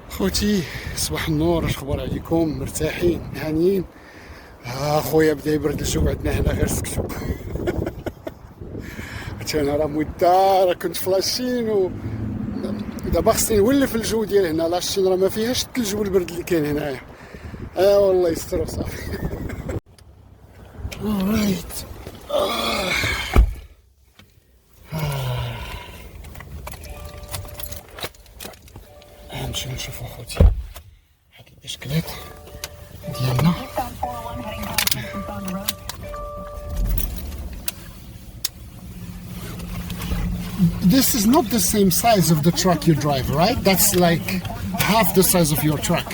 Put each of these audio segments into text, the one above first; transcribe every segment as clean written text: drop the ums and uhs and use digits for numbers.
خوتي صباح النور، اش اخبار عليكم؟ مرتاحين هانيين؟ خويا بدا يبرد الجو عندنا هنا غير سكتو. انا راه مده راه كنت فلاشين و دابا خصني نولف الجو ديال هنا. لا الصين راه ما فيهاش الثلج والبرد اللي كاين هنايا. والله يستر وصافي. رايت نمشيو نشوفو خوتي هاد البشكلات ديالنا. This is not the same size of the truck you drive, right? That's like half the size of your truck.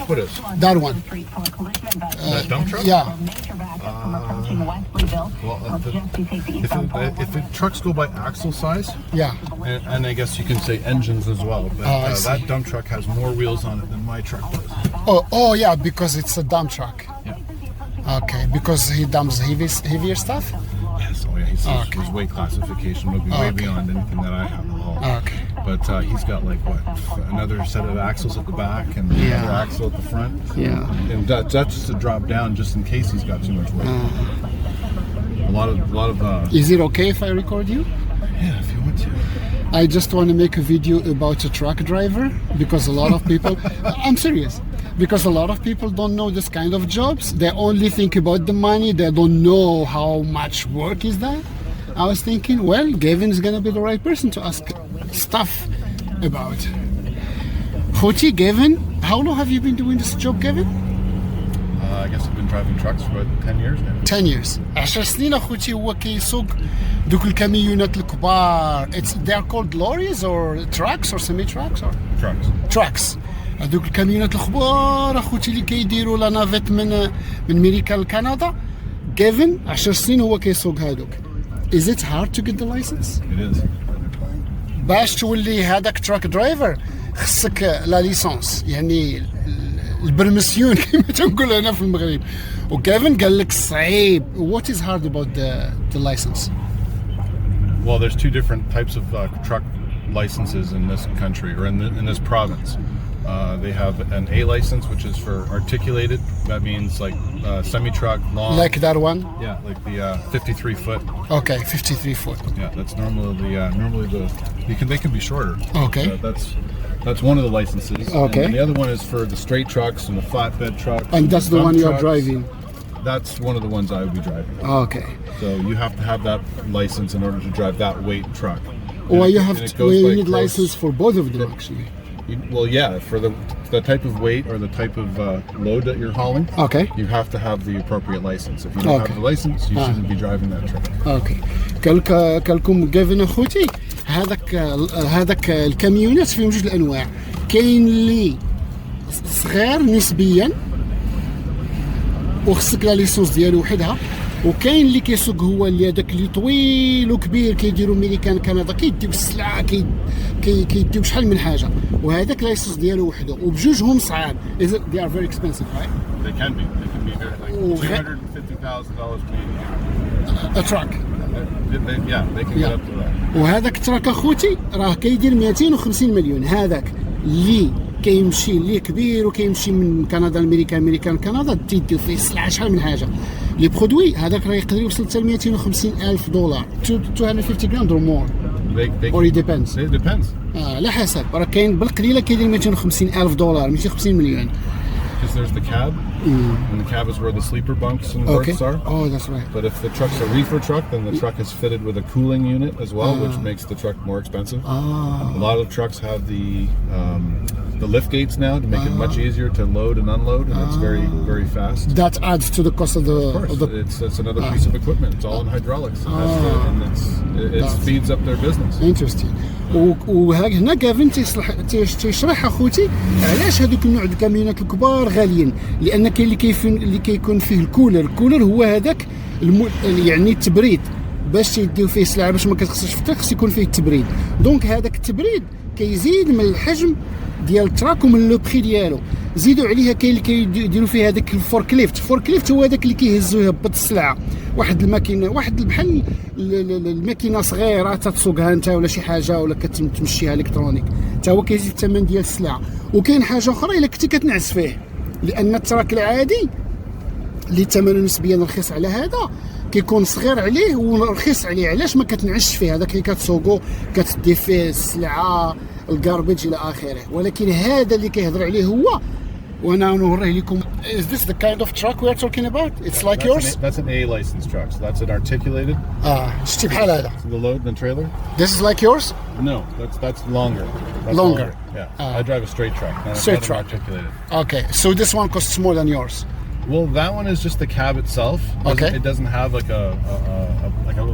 What is? That one. That dump truck? Yeah. Well, if the trucks go by axle size, Yeah. and I guess you can say engines as well, but I see. that dump truck has more wheels on it than my truck does. Oh yeah, because it's a dump truck. Yeah. Okay, because he dumps heavier stuff? Yes, his weight classification would be way beyond anything that I have to haul. Okay. But he's got like another set of axles at the back and another axle at the front. Yeah. And that's just a drop down just in case he's got too much weight. A lot of. Is it okay if I record you? Yeah, if you want to. I just want to make a video about a truck driver because a lot of people I'm serious, because a lot of people don't know this kind of jobs. They only think about the money. They don't know how much work is that. I was thinking, well, Gavin is gonna be the right person to ask stuff about. Khoti, Gavin, how long have you been doing this job, Gavin? I guess I've been driving trucks for about 10 years now. 10 years. 10 سنين اخوتي هو كيسوق دوك الكاميونات الكبار. They are called lorries or trucks or semi trucks or trucks. هذوك الكاميونات الكبار اخوتي اللي كيديروا لا نافيت من امريكا لكندا. Gavin 10 سنين هو كيسوق هذوك. Is it hard to get the license? It is. باش تولي هذاك تراك درايفر خصك لا ليسونس، يعني البرمسيون كما تنقول هنا في المغرب. وكيفن قال لك صعيب. What is hard about the license? Well, there's two different types of truck licenses in this country or in this province. They have an A license, which is for articulated. That means like semi-truck, long. Like that one? Yeah, like the 53 foot. Okay, 53 foot. Yeah, that's normally they can be shorter. Okay. That's one of the licenses. Okay. And the other one is for the straight trucks and the flatbed trucks. And that's the one you are driving? That's one of the ones I would be driving. Okay. So you have to have that license in order to drive that weight truck. Or you need license for both of them actually. Well, yeah, for the type of weight or the type of load that you're hauling. Okay. You have to have the appropriate license. If you don't have the license, you shouldn't be driving that truck. Okay. قالكم جافين اخوتي هذاك الكاميونات فيهم جوج الانواع. كاين اللي صغير نسبيا وخصك لا ليسونس ديالو وحدها، وكاين اللي كيسوق هو اللي هذاك اللي طويل وكبير كيديروا امريكان كندا، كيديو السلعه كيديو شحال من حاجه، وهذاك لايسونس ديالو وحده، وبجوجهم صعاب. They are very expensive, right? They can be very like $250,000 Canadian. A truck. They can get up to that. وهذاك التراك اخوتي راه كيدير 250 مليون. هذاك اللي كيمشي اللي كبير وكيمشي من كندا لامريكا، امريكا لكندا، تيديو فيه السلعه شحال من حاجه. لي برودوي هذاك راه يقدر يوصل حتى ل $250,000 $250,000 or more. Or it depends. It depends. على حسب. راه كاين بالقليله كيدير $250,000 250 مليون. Because there's the cab, and the cab is where the sleeper bunks and berths are. Oh, that's right. But if the truck's a reefer truck, then the truck is fitted with a cooling unit as well, which makes the truck more expensive. A lot of trucks have the lift gates now to make it much easier to load and unload, and it's very, very fast. That adds to the cost of the. Of course, it's another piece of equipment. It's all in hydraulics, and it speeds up their business. Interesting. وهنا كافين تيشرح اخوتي علاش هذوك النوع د الكاميونات الكبار غاليين، لان كاين اللي كيكون فيه الكولر هو هذاك يعني التبريد، باش يديو فيه السلعه باش ما كتخسرش في الطريق، خص يكون فيه التبريد. دونك هذاك التبريد كيزيد من الحجم ديال التراك ومن لو بري ديالو. زيدوا عليها كاين اللي كيديروا فيه هذاك الفوركليفت هو هذاك اللي كيهزو يهبط السلعه. واحد الماكينه بحال الماكينه صغيره تتسوقها انت ولا شي حاجه ولا كتمشيها الكترونيك. حتى هو كيزيد الثمن ديال السلعه. وكاين حاجه اخرى الا كنتي كتنعس فيه، لان التراك العادي اللي ثمنه نسبيا رخيص على هذا كيكون صغير عليه ورخيص عليه. علاش ما كتنعسش فيه؟ هذاك اللي كتسوقو كتدي فيه السلعه الكاربيج الى اخره. ولكن هذا اللي كيهضر عليه هو، وانا نوريه لكم. Is this the kind of truck we are talking about? It's like yours? That's an A license truck, so that's an articulated. شتي بحال هذا. The load and the trailer. This is like yours? No, that's longer. That's Longer. Yeah. I drive a straight truck. Straight truck. Articulated. Okay, so this one costs more than yours. Well, that one is just the cab itself. Okay. It doesn't have like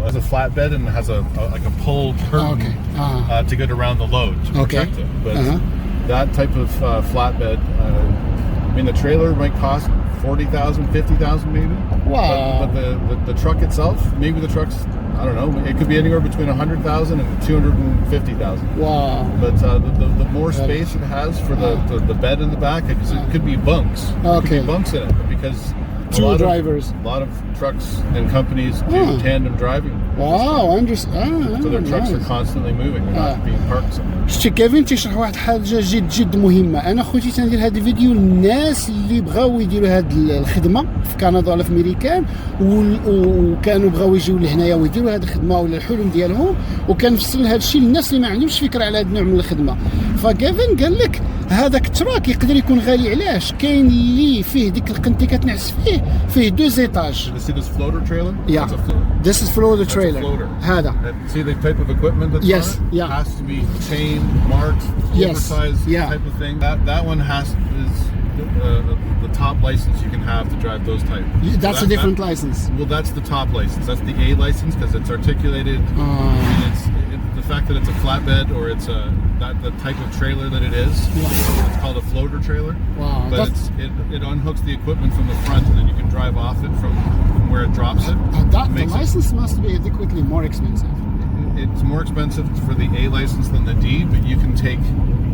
has a flatbed and has like a pull curtain to get around the load to protect it. But that type of flatbed, I mean, the trailer might cost 40,000, 50,000 maybe. Wow. But the truck itself, maybe the truck's, I don't know, it could be anywhere between 100,000 and 250,000. Wow. But the more space it has for the bed in the back, it could be bunks. It could be bunks in it because two drivers. A lot of trucks and companies do tandem driving. Wow, So their trucks are constantly moving. They're not being parked somewhere. شتي كيفين تيشرح واحد الحاجه جد مهمه. انا خوتي تندير هذا الفيديو للناس اللي بغاو يديروا هذه الخدمه في كندا ولا في امريكان وكانوا بغاو يجيو لهنايا ويديروا هذه الخدمه ولا الحلم ديالهم، وكنفسر هذا الشيء للناس اللي ما عندهمش فكره على هذا النوع من الخدمه. فكيفين قال لك هذاك التراك يقدر يكون غالي. علاش؟ كاين اللي فيه ديك القنتي كتنعس فيه دو زيتاج. You see this floater trailer? Yeah. That's a floater. This is floater trailer. That's a floater. هذا. And see the type of equipment that's Yes, on it? yeah. Has to be chained, marked, Yes, oversized yeah. type of thing. That one is the top license you can have to drive those type. That's a different license. Well, that's the top license. That's the A license because it's articulated. And the fact that it's a flatbed or it's the type of trailer that it is. Yeah. It's called a floater trailer. Wow. But it unhooks the equipment from the front and then you can drive off it from where it drops it. The license must be adequately more expensive. It's more expensive for the A license than the D, but you can take,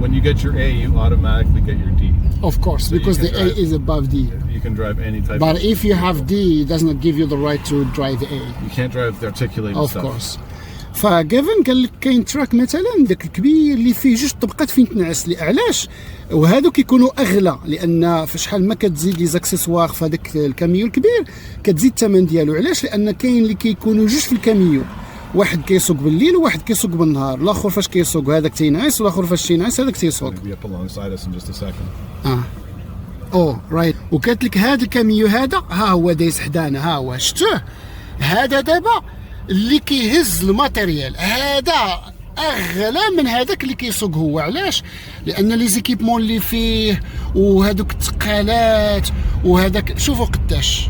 when you get your A, you automatically get your D. Of course, so because the A is above D. You can drive any type But if you have D, it does not give you the right to drive A. You can't drive the articulated of stuff. Of course. فجافن قال لك كاين تراك مثلا داك الكبير اللي فيه جوج طبقات فين تنعس. علاش؟ وهادو كيكونوا اغلى لان فشحال ما كتزيد لي زاكسيسوار في هذاك الكاميو الكبير كتزيد الثمن ديالو. علاش؟ لان كاين اللي كيكونوا جوج في الكاميو، واحد كيسوق بالليل وواحد كيسوق بالنهار. الاخر فاش كيسوق هذاك تينعس والاخر فاش تينعس هذاك تيسوق. رايت. وكانت لك هذا الكاميو هذا ها هو دايز حدانا، ها هو شتوه هذا دابا اللي كيهز الماتيريال. هذا اغلى من هذاك اللي كيسوق هو. علاش؟ لان لي زيكيبمون اللي فيه وهذوك الثقالات وهذاك شوفوا قداش،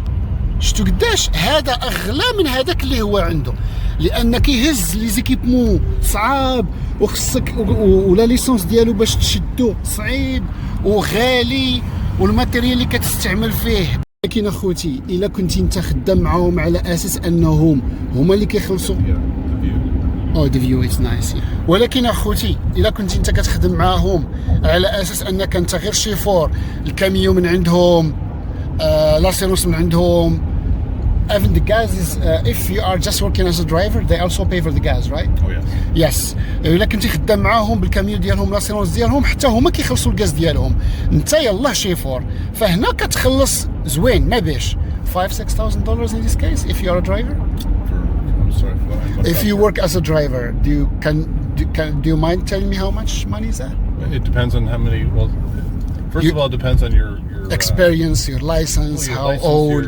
شفتوا قداش هذا اغلى من هذاك اللي هو عنده، لان كيهز لي زيكيبمون صعاب وخصك ولا ليسونس ديالو باش تشدو صعيب وغالي والماتيريال اللي كتستعمل فيه. لكن اخوتي الا كنتي انت خدام معاهم على اساس انهم هما اللي كيخلصوا the view is nice. ولكن اخوتي الا كنتي انت كتخدم معاهم على اساس انك انت غير شيفور، الكاميو من عندهم، لاسيروس من عندهم، even the gas is if you are just working as a driver they also pay for the gas, right? Oh yes. Yes. الا كنتي خدام معاهم بالكاميو ديالهم لاسيروس ديالهم حتى هما كيخلصوا الغاز ديالهم. انت يلاه شيفور، فهنا كتخلص زوين ما بيش $5,000-6,000 in this case if you are a driver. If you work as a driver, do you mind telling me how much money is that? It depends on how many. Well, first of all, it depends on your experience, your license, how old,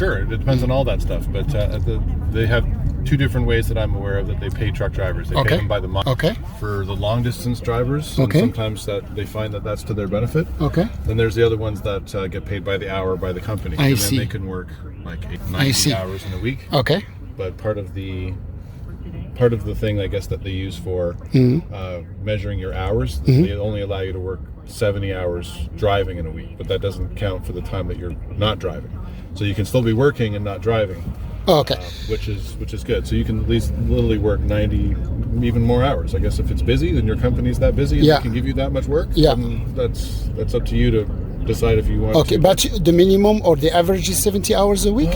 sure. It depends on all that stuff. But they have two different ways that I'm aware of that they pay truck drivers. They pay them by the month. Okay. For the long distance drivers, okay. Sometimes that they find that that's to their benefit. Okay. Then there's the other ones that get paid by the hour by the company. I and see. Then they can work like 90 hours in a week. Okay. But part of the thing I guess that they use for measuring your hours, they only allow you to work 70 hours driving in a week, but that doesn't count for the time that you're not driving. So you can still be working and not driving. Okay. Which is good. So you can at least literally work 90, even more hours. I guess if it's busy, then your company's that busy and they can give you that much work. Yeah. Then that's up to you to decide if you want. Okay, but the minimum or the average is 70 hours a week?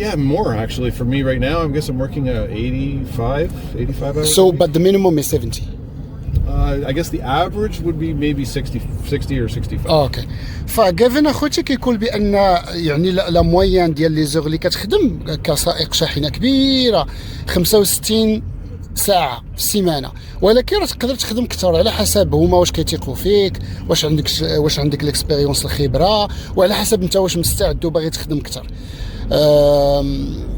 Yeah, more actually. For me right now, I guess I'm working 85 hours. So, but the minimum is 70. I guess the average would be maybe 60 or 65. اوكي. فغافين اخوتي كيقول بان يعني لا موين ديال لي زوغ اللي كتخدم كسائق شاحنه كبيره 65 ساعه في السيمانه، ولكن راه تقدر تخدم اكثر على حسب هما واش كيثيقوا فيك، واش عندك الاكسبيريونس الخبره، وعلى حسب انت واش مستعد وباغي تخدم اكثر.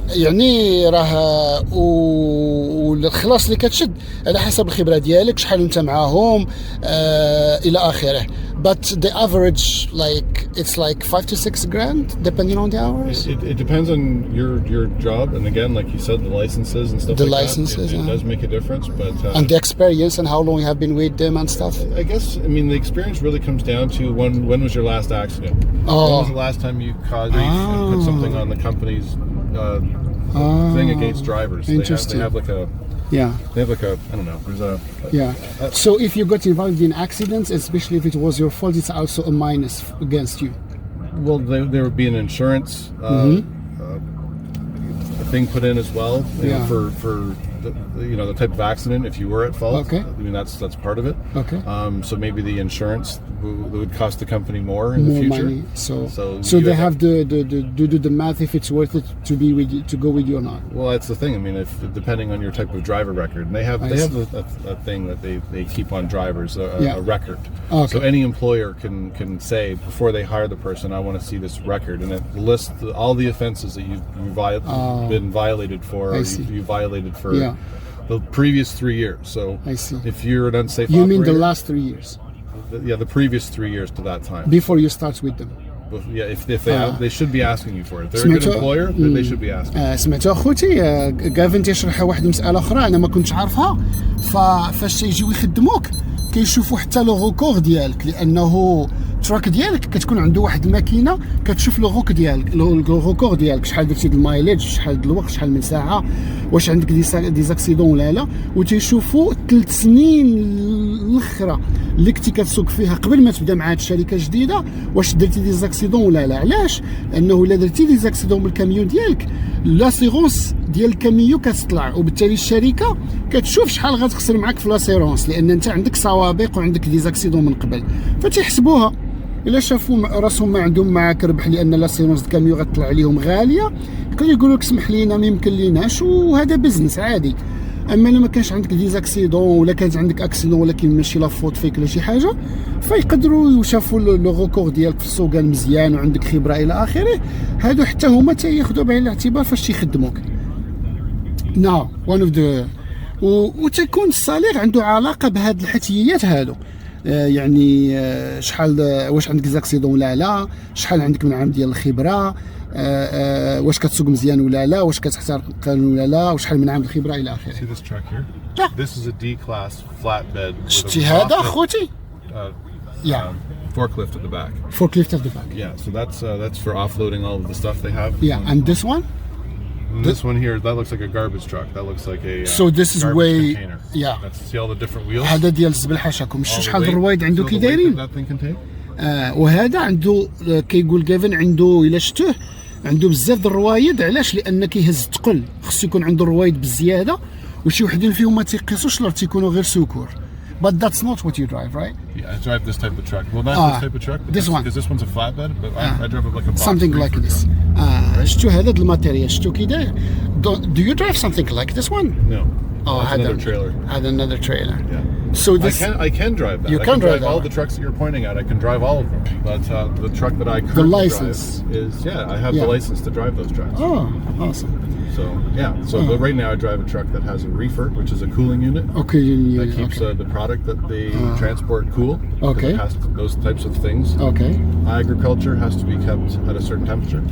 يعني راه والخلاص اللي كتشد على حسب الخبره ديالك، شحال انت معاهم الى اخره. But the average, like it's like 5 to 6 grand depending on the hours. It depends on your job, and again, like you said, the licenses and stuff. The like licenses, that, it does make a difference, but and the experience and how long you have been with them and stuff. I guess the experience really comes down to when was your last accident? Oh. When was the last time you caused and put something on the company's thing against drivers? Interesting. They have like a they have like a, I don't know, there's a so if you got involved in accidents, especially if it was your fault, it's also a minus against you. Well, there would be an insurance thing put in as well, know, for the type of accident if you were at fault. Okay. That's part of it. Okay. So maybe the insurance would cost the company more in the future. Money. So they have to do the math if it's worth it to go with you or not. Well, that's the thing. If depending on your type of driver record, and they have a thing that they keep on drivers, a record. Okay. So any employer can say before they hire the person, I want to see this record, and it lists all the offenses that you've been violated for, or you violated for the previous 3 years. So I see. If you're an unsafe you operator, mean the last 3 years? The previous 3 years to that time. Before you start with them. Yeah, if they should be asking you for it. If they're a good employer, then they should be asking. سمعتوا اخوتي غافين تيشرح واحد المساله اخرى انا ما كنتش عارفها. فاش تيجيو يخدموك كيشوفوا حتى لو غوكور ديالك، لانه التراك ديالك كتكون عنده واحد الماكينه كتشوف لو غوك ديالك، لو غوكور ديالك، شحال درتي د المايليج، شحال د الوقت، شحال من ساعه، واش عندك دي زاكسيدون ولا لا. وتيشوفوا 3 سنين الاخرى اللي كنتي كتسوق فيها قبل ما تبدا مع هاد الشركه الجديده، واش درتي دي زاكسيدون ولا لا. علاش؟ لانه الا درتي دي زاكسيدون بالكاميون ديالك لاسيغونس ديال الكاميون كتطلع، وبالتالي الشركه كتشوف شحال غتخسر معاك في لاسيرونس، لان انت عندك سوابق وعندك دي زاكسيدون من قبل، فتيحسبوها. الا شافوا راسهم ما عندهم معاك ربح لان لاسيرونس الكاميون غتطلع عليهم غاليه، يقولوا لك اسمح لينا ما يمكن ليناش، وهذا بزنس عادي. اما الا ما كانش عندك دي زاكسيدون ولا كانت عندك اكسيدون ولكن ماشي لا فوت فيك ولا شي حاجه، فيقدروا يشافوا لو غوكور ديالك في السوقان مزيان وعندك خبره الى اخره، هادو حتى هما تياخذوا بعين الاعتبار فاش تيخدموك. نو وان اوف ذا وتكون الصالير عنده علاقه بهاد الحتيات هادو. يعني شحال واش عندك زاكسيدون ولا لا، شحال عندك من عام ديال الخبره، واش كتسوق مزيان ولا لا، واش كتحترم القانون ولا لا، وشحال من عام الخبره الى اخره. See this truck here? This is a D-class flatbed. شتي هذا اخوتي؟ Forklift at the back. Forklift at the back. Yeah, so that's for offloading all of the stuff they have. Yeah, and this one? And this one here, that looks like a garbage truck. That looks like a so this is way container. Yeah. That's see all the different wheels. هذا ديال الزبل حاشاكم، شحال الرويد عنده كي دايرين. That thing can take. وهذا عنده كيقول جافن عنده الا شتوه عنده بزاف د الروايد. علاش؟ لان كيهز الثقل، خصو يكون عنده الروايد بزياده، وشي وحدين فيهم ما تيقيسوش لا تيكونوا غير سكور. But that's not what you drive, right? Yeah, I drive this type of truck. Well, not this type of truck, but this one. Because this one's a flatbed, but I drive it like a box. Something like this. شتو هذا د الماتيريال، شتو كي داير. Do you drive something like this one? No. That's another trailer. هذا another trailer. Yeah. So this I can drive that. You I can drive all the trucks that you're pointing at. I can drive all of them. But the truck that I currently drive is I have the license to drive those trucks. Oh, awesome. So but right now I drive a truck that has a reefer, which is a cooling unit. Okay, that keeps the product that they transport cool. Okay. It has those types of things. Okay. Agriculture has to be kept at a certain temperature.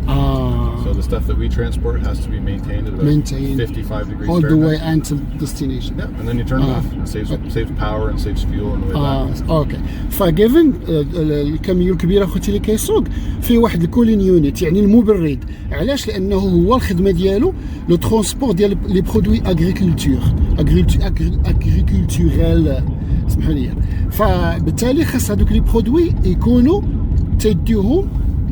So the stuff that we transport has to be maintained at about 55 degrees all Fahrenheit. the way until destination. Yeah, and then you turn it off. It saves power and saves fuel on the way back. اوكي. فجيفن الكاميون الكبيره اخوتي اللي كيسوق فيه واحد الكولين يونيت، يعني المبرد. علاش؟ لانه هو الخدمه ديالو لو ترونسبور ديال لي برودوي اغريكولتورال، سمحوا لي. فبالتالي خاص هذوك لي برودوي يكونوا تيديوهم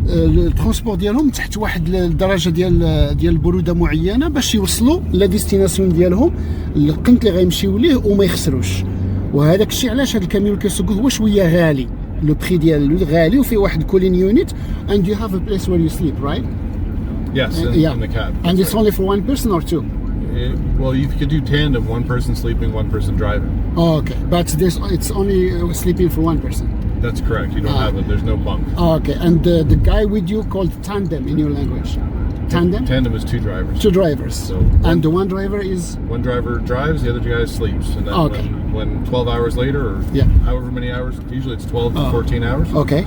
الترونسبور ديالهم تحت واحد الدرجه ديال البروده معينه باش يوصلوا لا ديستيناسيون ديالهم، القنت اللي غيمشيو ليه وما يخسروش. وهذاك الشيء علاش هذا الكاميون اللي كيسوقوه هو شويه غالي، لو بري ديالو غالي، وفيه واحد كولين يونيت and you have a place where you sleep, right? Yes, yeah. in the cab. And it's only for one person or two? Well, you could do tandem, one person sleeping, one person driving. Oh, okay, but it's only sleeping for one person. That's correct. You don't have it. There's no bunk. Oh, okay, and the guy with you called tandem in your language. Tandem? Tandem is two drivers. Two drivers. So and the one driver is? One driver drives, the other guy sleeps. And then okay. when 12 hours later, or however many hours, usually it's 12 to 14 hours. Okay.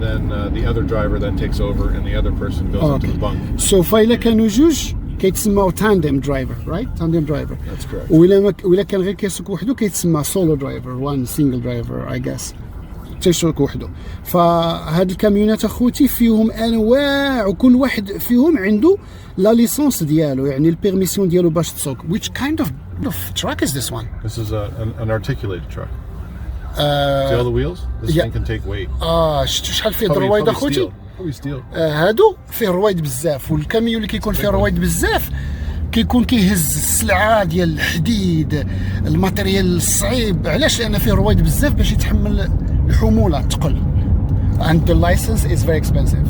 Then the other driver then takes over and the other person goes into the bunk. So فإلا كانوا جوج كيتسموا tandem driver, right? Tandem driver. That's correct. وإلا كان غير كيسوق وحده كيتسمى solo driver, one single driver, I guess. تيسوق وحده. فهاد الكاميونات اخوتي فيهم انواع، وكل واحد فيهم عنده لا ليسونس ديالو، يعني البيرميسيون ديالو باش تسوق. Which kind of truck is this one? This is an articulated truck. See all the wheels? This thing can take weight. شفتوا شحال فيه الرويد اخوتي؟ هادو فيه رويد بزاف، والكاميون اللي كيكون فيه رويد بزاف كيكون كيهز السلعه ديال الحديد، الماتيريال الصعيب. علاش؟ لان فيه رويد بزاف باش يتحمل الحموله الثقل. And the license is very expensive.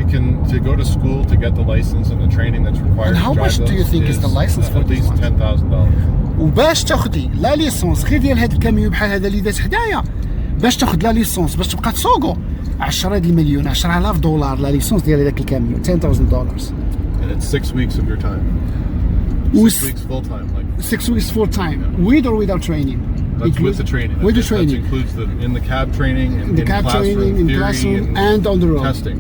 It can to go to school to get the license and the training that's required. And how much do you think is the license for at least $10,000? وباش تاخدي لا ليسونس غير ديال هذا الكاميون بحال هذا اللي داز حدايا، باش تاخد لا ليسونس باش تبقى تسوقو 10 المليون، $10,000 لا ليسونس ديال هذاك الكاميون، $10,000. And it's 6 weeks of your time. 6 weeks full time, like 6 weeks full time, with or without training? That's with the training. With the training. That includes in the cab training, in cab training, in classroom, and on the road. Testing.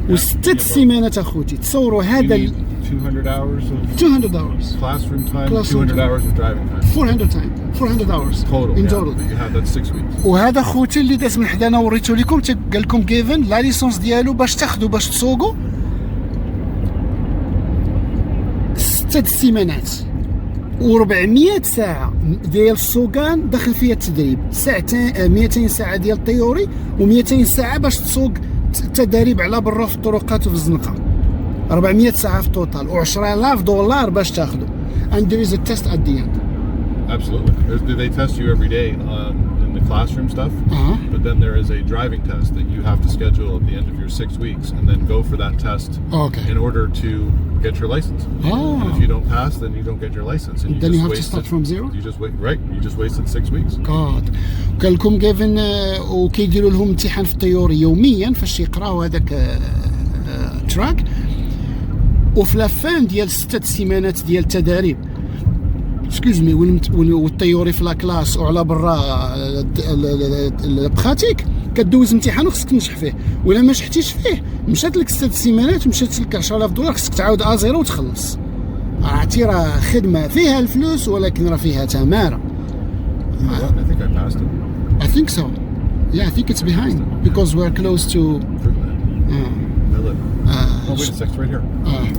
و6 سيمانات اخوتي تصوروا هذا 200 hours of 200 hours classroom time, 200 hours of driving time. 400 hours total. In total. You have that 6 weeks. وهذا خوتي اللي داز من حدانا وريتو لكم، قال لكم جيفن لا ليسونس ديالو باش تاخذوا باش تسوقوا 6 سيمانات و400 ساعة ديال السوقان داخل فيها التدريب، ساعتين 200 ساعة ديال الطيوري و200 ساعة باش تسوق تدريب على برا في الطرقات وفي الزنقة. 400 ساعة في التوتال و$10,000 باش تاخذوا. And there is a test at the end. Absolutely. They test you every day in the classroom stuff, but then there is a driving test that you have to schedule at the end of your 6 weeks and then go for that test in order to get your license. And if you don't pass, then you don't get your license. And then you have to start from zero? You just wait, right? You just wasted 6 weeks. God. قال لكم جيفن وكيديروا لهم امتحان في الطيوري يوميا فاش يقراوا هذاك تراك، وفي لافان ديال 6 سيمانات ديال التدريب اسكوزمي والطيوري في لاكلاس وعلى برا البخاتيك كدوز امتحان وخصك تنجح فيه، ولا ما نجحتيش فيه مشات لك 6 سيمانات ومشات لك $10,000 خصك تعاود ازيرو وتخلص. عرفتي راه خدمه فيها الفلوس ولكن راه فيها تماره. I think I passed it. I think so. Yeah, I think it's behind because we're close to oh, wait a sec, it's right here.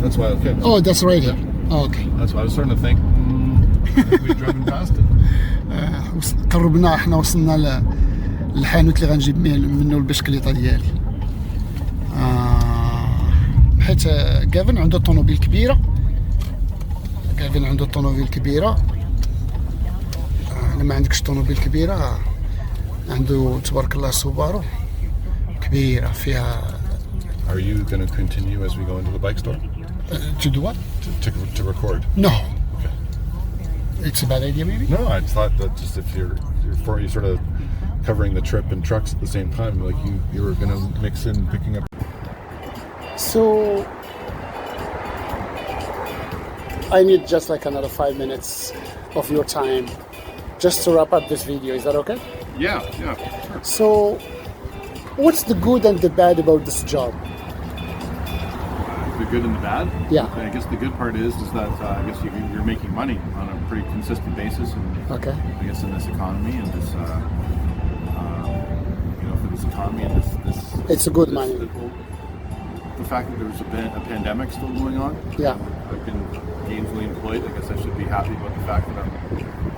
That's why, okay. Oh, that's right here. Okay. That's why I was starting to think we've driven past it. قربنا، احنا وصلنا للحانوت اللي غنجيب منه البشكليطه ديالي. حيت جافن عنده طونوبيل كبيره. لما عندكش طونوبيل كبيره عنده تبارك الله سوبارو كبيره فيها. Are you going to continue as we go into the bike store? To do what? To record. No. Okay. It's a bad idea, maybe? No, I thought that just if you're sort of covering the trip and trucks at the same time, like you were going to mix in picking up. So I need just like another 5 minutes of your time just to wrap up this video. Is that okay? Yeah. Sure. So what's the good and the bad about this job? The good and the bad? Yeah. I guess the good part is that I guess you're making money on a pretty consistent basis, and I guess in this economy and this for this economy and this it's a good money. The fact that there's a pandemic still going on. Yeah. I've been gainfully employed. I guess I should be happy about the fact that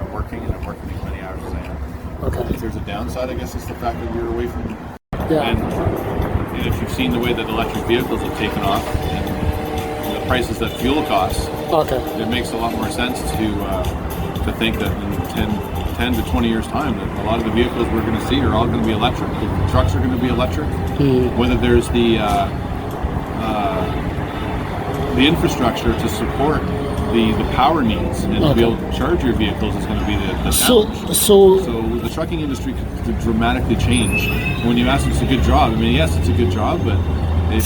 I'm working and I'm working as many hours as I am. Okay. If there's a downside, I guess it's the fact that you're away from. Yeah. And if you've seen the way that electric vehicles have taken off and the prices that fuel costs, okay, it makes a lot more sense to think that in 10 to 20 years time that a lot of the vehicles we're going to see are all going to be electric. The trucks are going to be electric. Whether there's the infrastructure to support the power needs and to be able to charge your vehicles is going to be the challenge. So the trucking industry could dramatically change. When you ask if it's a good job, I mean, yes, it's a good job, but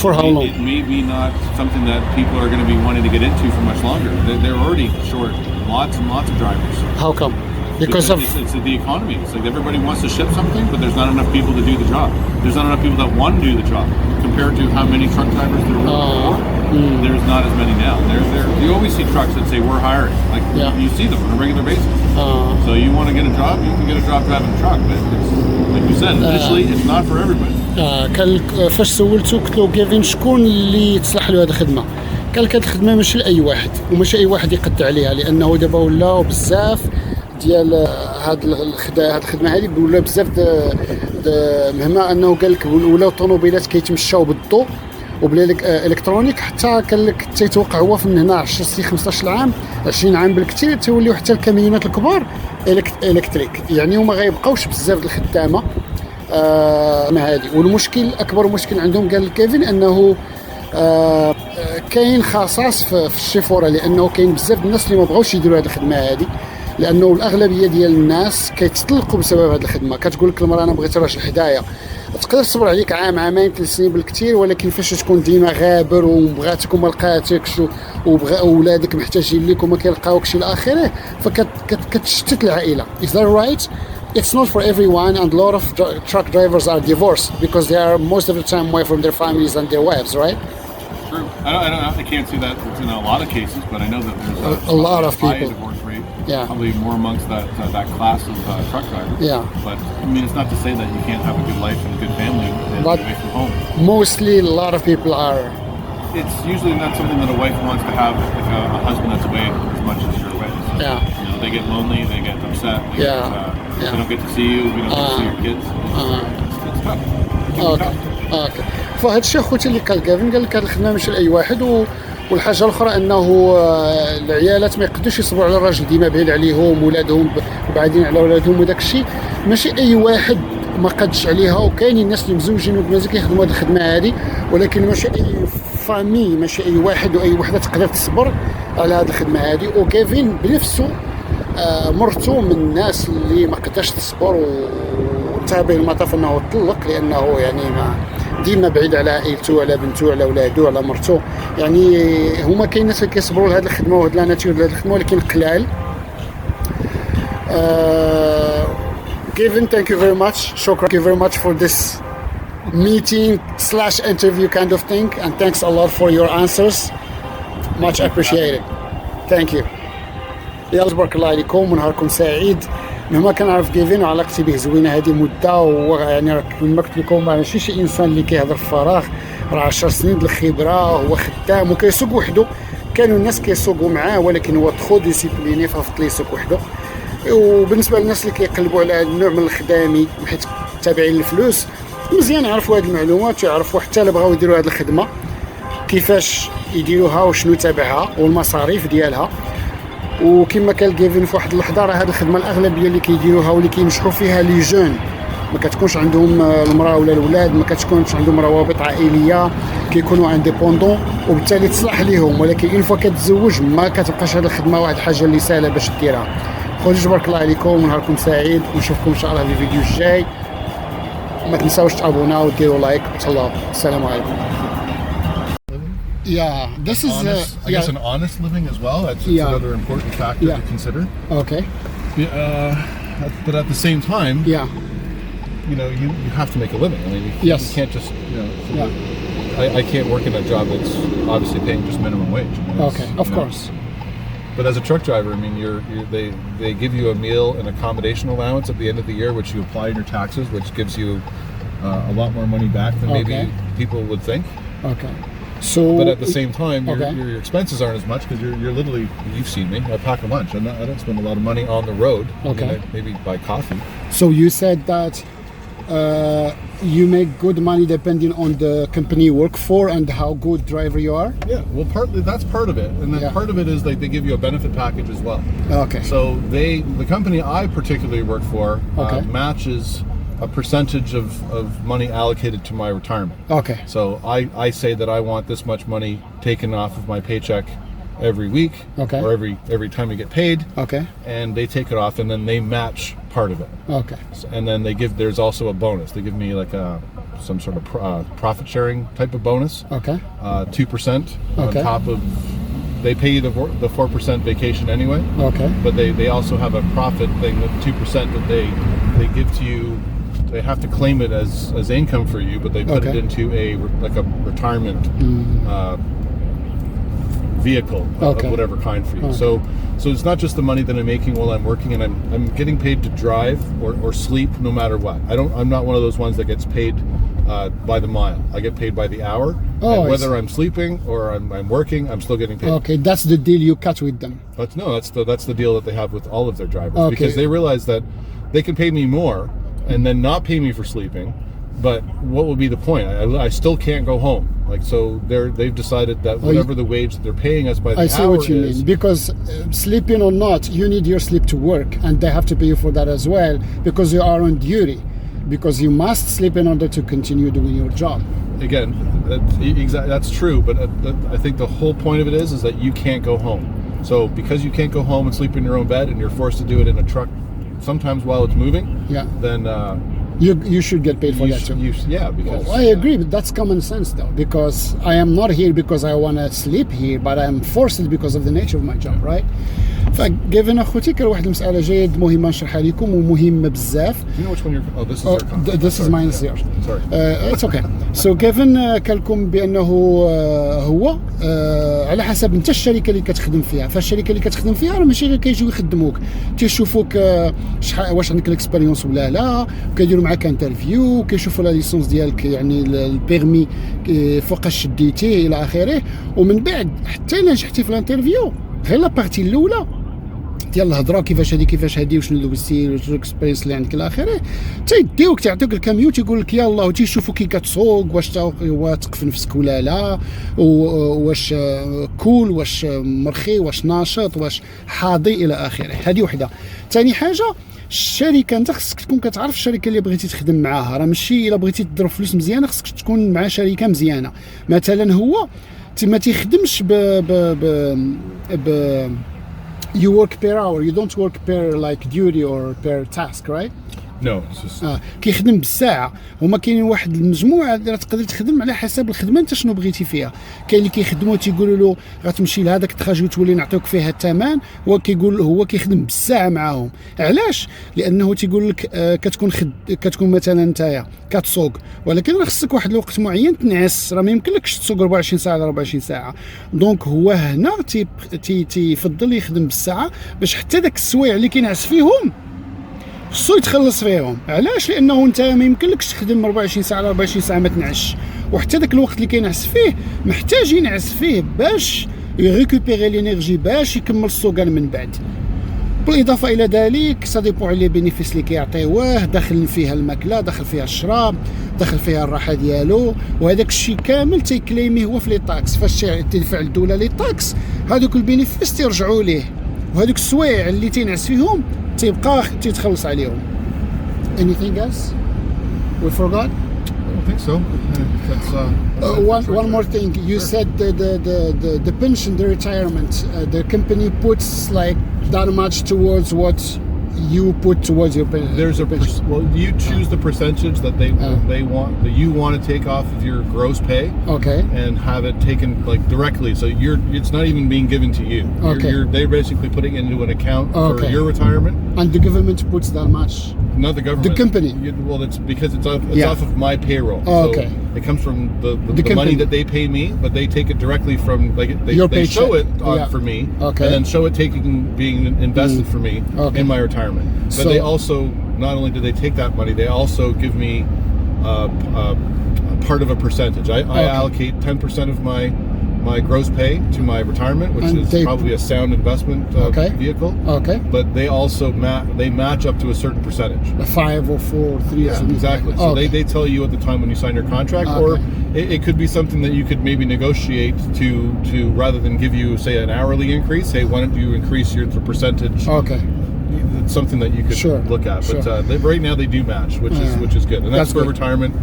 for how long? It may be not something that people are going to be wanting to get into for much longer. They're already short lots and lots of drivers. How come? Because it's the economy. It's like everybody wants to ship something, but there's not enough people to do the job. There's not enough people that want to do the job compared to how many truck drivers there were before. There's not as many now. You always see trucks that say we're hiring. Like you see them on a regular basis. So you want to get a job, you can get a job driving a truck, but it's, like you said, initially it's not for everybody. فاش سولتو قلت له كيفين شكون اللي تصلح له هذه الخدمه؟ قال لك هذه الخدمه ماشي لاي واحد وماشي اي واحد يقد عليها لانه دابا ولاو بزاف ديال هاد الخدمه هذه ولا بزاف مهما انه قال لك ولاو الطوموبيلات كيتمشاو بالضوء وبلا الكترونيك حتى قال لك تيتوقع هو من هنا 10 سي 15 عام 20 عام بالكثير توليو حتى الكاميونات الكبار الكتريك يعني هما غيبقاوش بزاف د الخدامه هذه. والمشكل اكبر مشكل عندهم قال كيفين انه كاين خصاص في الشيفوره لانه كاين بزاف الناس اللي ما بغاوش يديروا هذه الخدمه هذه لانه الاغلبيه ديال الناس كيتطلقوا بسبب هذه الخدمه. كتقول لك المراه انا بغيت راجل حدايا تقدر تصبر عليك عام عامين 3 سنين بالكثير ولكن فاش تكون ديما غابر وبغاتك وما لقاتكش وولادك محتاجين ليك وما كيلقاوكش الى اخره فكتشتت العائله. Is that right? It's not for everyone and a lot of truck drivers are divorced because they are most of the time away from their families and their wives, right? True. I can't see that in a lot of cases, but I know that there's a lot of high people. divorce rate. Yeah. Probably more amongst that class of truck drivers. Yeah. But I mean, it's not to say that you can't have a good life and a good family but away from home. Mostly, a lot of people are. It's usually not something that a wife wants to have like a husband that's away as much as you're away. So, Yeah. You know, they get lonely, they get upset. They they don't get to see you. We don't get to see your kids. It's tough. Okay. اوكي فهذا الشيء اخوتي اللي قال كافين قال لك هذه الخدمه ماشي لاي واحد والحاجه الاخرى انه العيالات ما يقدوش يصبروا على الراجل ديما بعيد عليهم ولادهم وبعدين على ولادهم وداك الشيء ماشي اي واحد ما قدش عليها وكاينين الناس اللي مزوجين ومازال كيخدموا هذه الخدمه هذه ولكن ماشي اي فامي ماشي اي واحد واي وحده تقدر تصبر على هذه الخدمه هذه. وكيفين بنفسه مرته من الناس اللي ما قدرش تصبر وانتهى به المطاف انه طلق لانه يعني ما ديما بعيد على عائلته على بنته على اولاده على مرته يعني هما كاين ناس اللي كيصبروا لهذه الخدمه وهاد لا ناتير لهذه الخدمه ولكن قلال. Gavin, thank you very much. شكرا. Thank you very much for this meeting/interview kind of thing and thanks a lot for your answers. Much appreciated. Thank you. يلا تبارك الله عليكم ونهاركم سعيد. مهما كنعرف كيفين وعلاقتي به زوينه هذه مده ويعني كما قلت لكم ماشي شي انسان اللي كيهضر في فراغ راه 10 سنين د الخبره هو خدام وكيسوق وحده. كانوا الناس كيسوقوا معاه ولكن هو تخو ديسيبليني ففضل يسوق وحده. وبالنسبه للناس اللي كيقلبوا على هذا النوع من الخدامي حيت تابعين الفلوس مزيان يعرفوا هذه المعلومات ويعرفوا حتى الا بغاو يديروا هذه الخدمه كيفاش يديروها وشنو تابعها والمصاريف ديالها. وكما قال كيفين في واحد اللحظه راه هذه الخدمه الاغلبيه اللي كيديروها واللي كينجحوا فيها لي جون ما كتكونش عندهم المراه ولا الاولاد ما كتكونش عندهم روابط عائليه كيكونوا انديبوندون وبالتالي تصلح ليهم ولكن اون فوا كتزوج ما كتبقاش هذه الخدمه واحد الحاجه اللي سهله باش ديرها. خوتي تبارك الله عليكم ونهاركم سعيد ونشوفكم ان شاء الله في الفيديو الجاي. ما تنساوش تابوناو وديروا لايك. تهلاو السلام عليكم. Yeah, this is I guess an honest living as well. That's another important factor to consider. Okay. But at the same time, you know, you have to make a living. I mean, you can't just, you know, I can't work in a job that's obviously paying just minimum wage. I mean, okay, of course. But as a truck driver, I mean, they give you a meal and accommodation allowance at the end of the year, which you apply in your taxes, which gives you a lot more money back than maybe people would think. Okay. But at the same time, your expenses aren't as much because you're literally, you've seen me, I pack a lunch. I don't spend a lot of money on the road. Okay. I mean, maybe buy coffee. So you said that you make good money depending on the company you work for and how good driver you are? Yeah, well, partly that's part of it, and then part of it is like they give you a benefit package as well. Okay. So the company I particularly work for matches a percentage of money allocated to my retirement. Okay. So I say that I want this much money taken off of my paycheck every week, or every time I get paid. Okay. And they take it off, and then they match part of it. Okay. And then there's also a bonus. They give me like some sort of profit sharing type of bonus. Okay. 2% on top of. They pay you the 4% vacation anyway. Okay. But they also have a profit thing, that 2% that they give to you. They have to claim it as income for you, but they put it into a retirement vehicle of whatever kind for you. So it's not just the money that I'm making while I'm working, and I'm getting paid to drive or sleep no matter what. I'm not one of those ones that gets paid by the mile. I get paid by the hour. And whether I'm sleeping or I'm working, I'm still getting paid. Okay, that's the deal you cut with them. That's the deal that they have with all of their drivers, because they realize that they can pay me more and then not pay me for sleeping. But what will be the point? I still can't go home. Like, so they've decided that whatever the wage that they're paying us by the hour is. I see what you mean. Because sleeping or not, you need your sleep to work, and they have to pay you for that as well, because you are on duty. Because you must sleep in order to continue doing your job. Again, that's true, but I think the whole point of it is that you can't go home. So because you can't go home and sleep in your own bed, and you're forced to do it in a truck sometimes while it's moving, then you should get paid for that too. Because I agree, but that's common sense though, because I am not here because I want to sleep here, but I am forced because of the nature of my job, right? فجافين اخوتي كان واحد المساله جيد مهمه نشرحها لكم ومهمه بزاف. You know which one you're... this is your comment. This is mine. Sorry. It's okay. So Gavin قال لكم بانه هو على حسب انت الشركه اللي كتخدم فيها، فالشركه اللي كتخدم فيها راه ماشي غير كيجيو يخدموك، تيشوفوك شحال واش عندك الاكسبيريونس ولا لا، كيديروا معاك انترفيو، كيشوفوا لا ليسونس ديالك يعني البيرمي فوقاش شديتيه الى اخره، ومن بعد حتى الا نجحتي في الانترفيو غير لا بارتي الاولى ديال الهضره كيفاش هادي وشنو دوزتي واش الاكسبيرينس اللي عندك الى اخره، تيديوك تعطيوك الكاميو تيقول لك يلاه وتيشوفوا كي كتسوق واش واثق في نفسك ولا لا، واش كول واش مرخي واش ناشط واش حاضي الى اخره. هذه وحده. ثاني حاجه الشركه، انت خصك تكون كتعرف الشركه اللي بغيتي تخدم معاها، راه ماشي الا بغيتي تضرب فلوس مزيانه خصك تكون مع شركه مزيانه. مثلا هو ما تيخدمش ب you work per hour, you don't work per like duty or per task, right? No, it's just... كيخدم بالساعه. هما كاينين واحد المجموعه اللي تقدر تخدم على حسب الخدمه انت شنو بغيتي فيها. كاين اللي كيخدموا تيقولوا له غتمشي لهذاك التراجي وتولي نعطيوك فيها الثمن، هو كيقول هو كيخدم بالساعه معاهم. علاش؟ لانه تيقول لك كتكون مثلا نتايا كتسوق، ولكن راه خصك واحد الوقت معين تنعس، راه ما يمكنلكش تسوق 24 ساعه على 24 ساعه. دونك هو هنا تيفضل يخدم بالساعه باش حتى داك السوايع اللي كينعس فيهم خصو يتخلص فيهم. علاش؟ لانه انت ما يمكنلكش تخدم 24 ساعه على 24 ساعه ما تنعش، وحتى داك الوقت اللي كينعس فيه محتاج ينعس فيه باش يريكوبيري لينيرجي باش يكمل السوقان من بعد. بالاضافه الى ذلك ساديبون على لي بينيفيس اللي كيعطيوه، داخل فيها الماكله، داخل فيها الشراب، داخل فيها الراحه ديالو، وهذاك الشيء كامل تيكليمي هو في لي طاكس. فاش تدفع الدوله لي طاكس هذوك البينيفيس تيرجعوا ليه، وهذوك السوايع اللي تينعس فيهم تيبقى تيتخلص عليهم. Anything else we forgot? I don't think so. That's one more thing. You said the pension, the retirement, the company puts like that much towards what you put towards your pension. There's well, you choose the percentage that they want, that you want to take off of your gross pay. Okay. And have it taken like directly, so it's not even being given to you. Okay. They're basically putting it into an account for your retirement. And the government puts that much. Not the government. The company. Well, it's because it's off of my payroll. Okay. So it comes from the money that they pay me, but they take it directly from they show it for me, and then show it being invested for me in my retirement. But they also, not only do they take that money, they also give me part of a percentage. I allocate 10% of my my gross pay to my retirement, which And is probably a sound investment vehicle. Okay. But they also match up to a certain percentage. 5 or 4 or 3 or something. Exactly. So they tell you at the time when you sign your contract, or it could be something that you could maybe negotiate to rather than give you, say, an hourly increase, say, why don't you increase the percentage? Okay. It's something that you could look at. But right now they do match, which is good. And that's for retirement.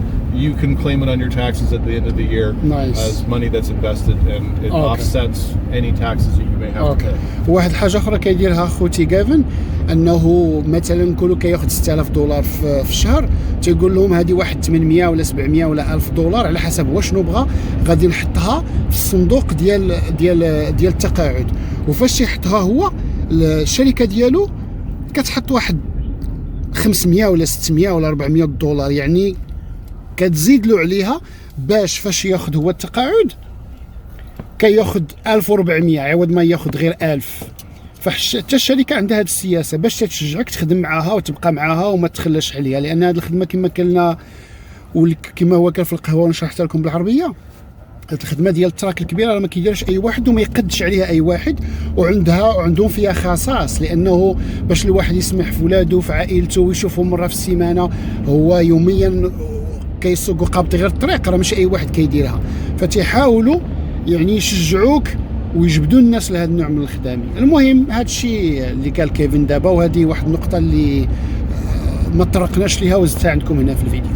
You can claim it on your taxes at the end of the year as money that's invested, and it offsets any taxes that you may have to pay. واحد الحاجة أخرى كيديرها خوتي غافن، أنه مثلا نقولوا كياخذ $6000 في الشهر، تيقول لهم هذه واحد 800 ولا 700 ولا $1000 على حسب واشنو بغى، غادي نحطها في الصندوق ديال التقاعد. وفاش يحطها هو الشركة ديالو كتحط واحد 500 ولا 600 ولا $400، يعني كتزيد له عليها باش فاش ياخذ هو التقاعد كياخذ 1400 عوض ما ياخذ غير 1000. فحتى الشركه عندها هذه السياسه باش تشجعك تخدم معاها وتبقى معاها وما تخلش عليها، لان هذه الخدمه كما قلنا وكما هو كان في القهوه ونشرحتها لكم بالعربيه، الخدمه ديال التراك الكبيره راه ما كيديرش اي واحد وما يقدش عليها اي واحد، وعندهم فيها خصاص، لانه باش الواحد يسمح في ولادو في عائلته ويشوفهم مره في السيمانه، هو يوميا كيسوقوا قابط غير الطريق، راه ماشي اي واحد كيديرها. فتيحاولوا يعني يشجعوك ويجبدوا الناس لهذا النوع من الخدامه. المهم هذا الشيء اللي قال كيفن دابا، وهذه واحد النقطه اللي ما طرقناش ليها وزدتها عندكم هنا في الفيديو.